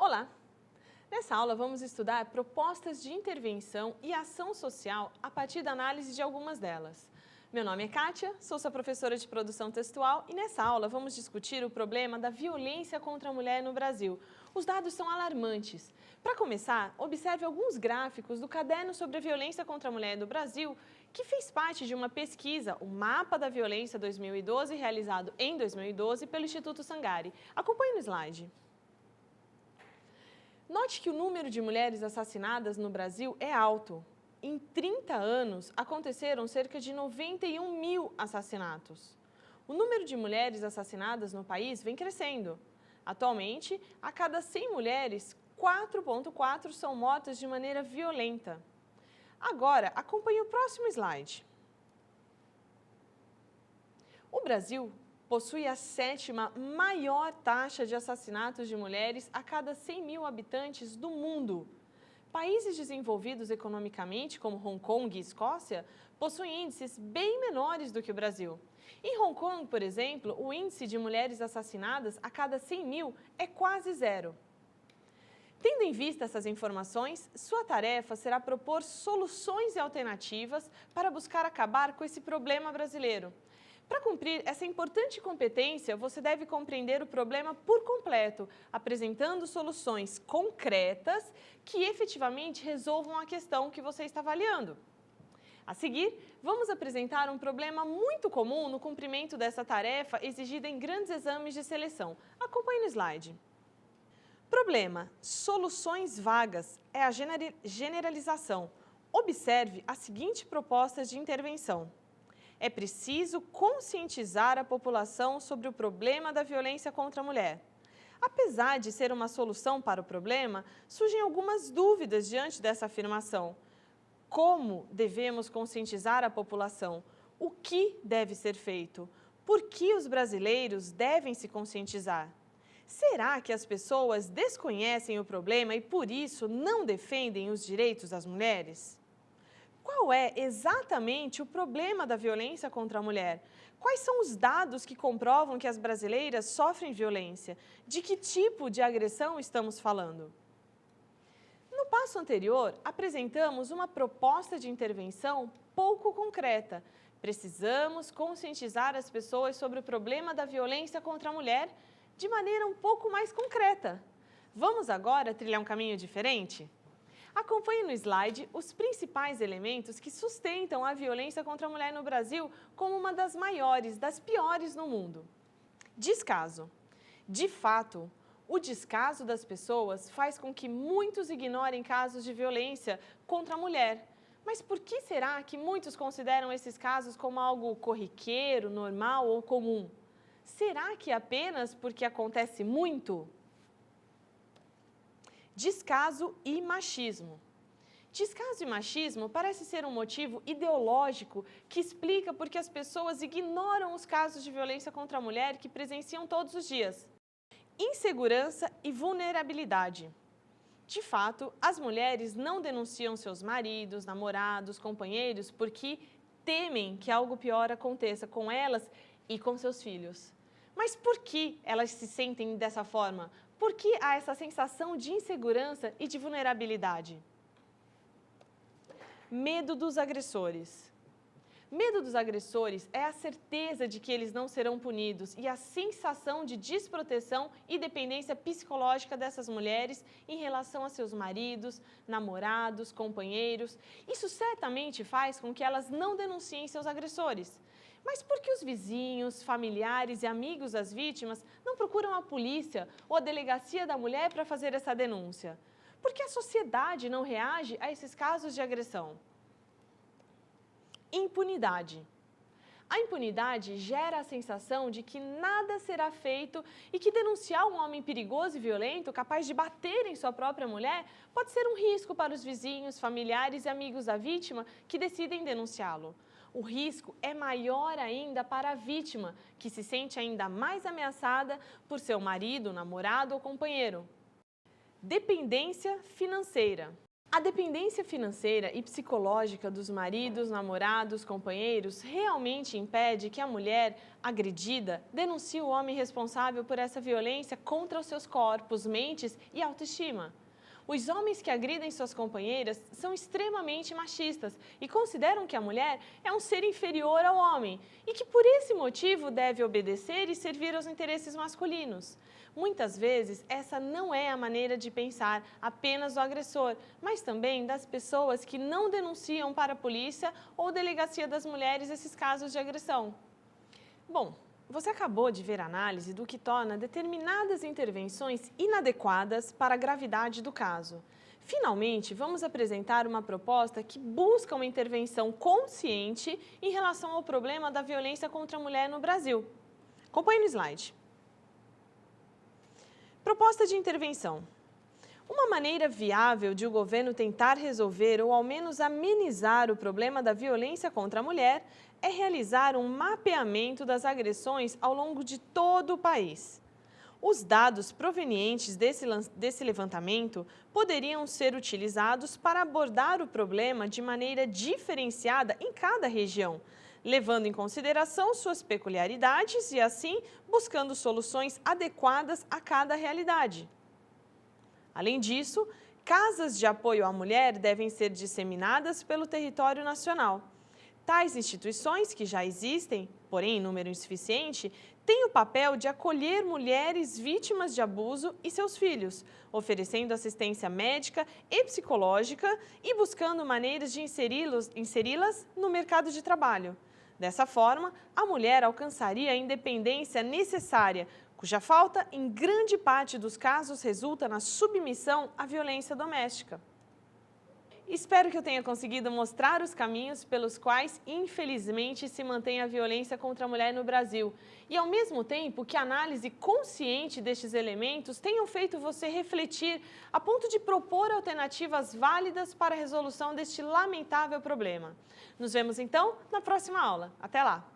Olá! Nessa aula vamos estudar propostas de intervenção e ação social a partir da análise de algumas delas. Meu nome é Kátia, sou sua professora de produção textual e nessa aula vamos discutir o problema da violência contra a mulher no Brasil. Os dados são alarmantes. Para começar, observe alguns gráficos do Caderno sobre a Violência contra a Mulher no Brasil, que fez parte de uma pesquisa, o Mapa da Violência 2012, realizado em 2012 pelo Instituto Sangari. Acompanhe no slide. Note que o número de mulheres assassinadas no Brasil é alto. Em 30 anos, aconteceram cerca de 91 mil assassinatos. O número de mulheres assassinadas no país vem crescendo. Atualmente, a cada 100 mulheres, 4,4 são mortas de maneira violenta. Agora, acompanhe o próximo slide. O Brasil possui a 7ª maior taxa de assassinatos de mulheres a cada 100 mil habitantes do mundo. Países desenvolvidos economicamente, como Hong Kong e Escócia, possuem índices bem menores do que o Brasil. Em Hong Kong, por exemplo, o índice de mulheres assassinadas a cada 100 mil é quase zero. Tendo em vista essas informações, sua tarefa será propor soluções e alternativas para buscar acabar com esse problema brasileiro. Para cumprir essa importante competência, você deve compreender o problema por completo, apresentando soluções concretas que efetivamente resolvam a questão que você está avaliando. A seguir, vamos apresentar um problema muito comum no cumprimento dessa tarefa exigida em grandes exames de seleção. Acompanhe no slide. Problema: soluções vagas é a generalização. Observe a seguinte proposta de intervenção. É preciso conscientizar a população sobre o problema da violência contra a mulher. Apesar de ser uma solução para o problema, surgem algumas dúvidas diante dessa afirmação. Como devemos conscientizar a população? O que deve ser feito? Por que os brasileiros devem se conscientizar? Será que as pessoas desconhecem o problema e, por isso, não defendem os direitos das mulheres? Qual é exatamente o problema da violência contra a mulher? Quais são os dados que comprovam que as brasileiras sofrem violência? De que tipo de agressão estamos falando? No passo anterior, apresentamos uma proposta de intervenção pouco concreta. Precisamos conscientizar as pessoas sobre o problema da violência contra a mulher de maneira um pouco mais concreta. Vamos agora trilhar um caminho diferente? Acompanhe no slide os principais elementos que sustentam a violência contra a mulher no Brasil como uma das maiores, das piores no mundo. Descaso. De fato, o descaso das pessoas faz com que muitos ignorem casos de violência contra a mulher. Mas por que será que muitos consideram esses casos como algo corriqueiro, normal ou comum? Será que apenas porque acontece muito? Descaso e machismo. Descaso e machismo parece ser um motivo ideológico que explica por que as pessoas ignoram os casos de violência contra a mulher que presenciam todos os dias. Insegurança e vulnerabilidade. De fato, as mulheres não denunciam seus maridos, namorados, companheiros porque temem que algo pior aconteça com elas e com seus filhos. Mas por que elas se sentem dessa forma? Por que há essa sensação de insegurança e de vulnerabilidade? Medo dos agressores. Medo dos agressores é a certeza de que eles não serão punidos e a sensação de desproteção e dependência psicológica dessas mulheres em relação a seus maridos, namorados, companheiros. Isso certamente faz com que elas não denunciem seus agressores. Mas por que os vizinhos, familiares e amigos das vítimas não procuram a polícia ou a delegacia da mulher para fazer essa denúncia? Por que a sociedade não reage a esses casos de agressão? Impunidade. A impunidade gera a sensação de que nada será feito e que denunciar um homem perigoso e violento, capaz de bater em sua própria mulher, pode ser um risco para os vizinhos, familiares e amigos da vítima que decidem denunciá-lo. O risco é maior ainda para a vítima, que se sente ainda mais ameaçada por seu marido, namorado ou companheiro. Dependência financeira. A dependência financeira e psicológica dos maridos, namorados, companheiros realmente impede que a mulher agredida denuncie o homem responsável por essa violência contra os seus corpos, mentes e autoestima. Os homens que agridem suas companheiras são extremamente machistas e consideram que a mulher é um ser inferior ao homem e que por esse motivo deve obedecer e servir aos interesses masculinos. Muitas vezes, essa não é a maneira de pensar apenas do agressor, mas também das pessoas que não denunciam para a polícia ou delegacia das mulheres esses casos de agressão. Bom, você acabou de ver a análise do que torna determinadas intervenções inadequadas para a gravidade do caso. Finalmente, vamos apresentar uma proposta que busca uma intervenção consciente em relação ao problema da violência contra a mulher no Brasil. Acompanhe no slide. Proposta de intervenção. Uma maneira viável de o governo tentar resolver ou ao menos amenizar o problema da violência contra a mulher é realizar um mapeamento das agressões ao longo de todo o país. Os dados provenientes desse levantamento poderiam ser utilizados para abordar o problema de maneira diferenciada em cada região, levando em consideração suas peculiaridades e, assim, buscando soluções adequadas a cada realidade. Além disso, casas de apoio à mulher devem ser disseminadas pelo território nacional. Tais instituições, que já existem, porém em número insuficiente, têm o papel de acolher mulheres vítimas de abuso e seus filhos, oferecendo assistência médica e psicológica e buscando maneiras de inseri-las no mercado de trabalho. Dessa forma, a mulher alcançaria a independência necessária, cuja falta, em grande parte dos casos, resulta na submissão à violência doméstica. Espero que eu tenha conseguido mostrar os caminhos pelos quais, infelizmente, se mantém a violência contra a mulher no Brasil e, ao mesmo tempo, que a análise consciente destes elementos tenham feito você refletir a ponto de propor alternativas válidas para a resolução deste lamentável problema. Nos vemos, então, na próxima aula. Até lá!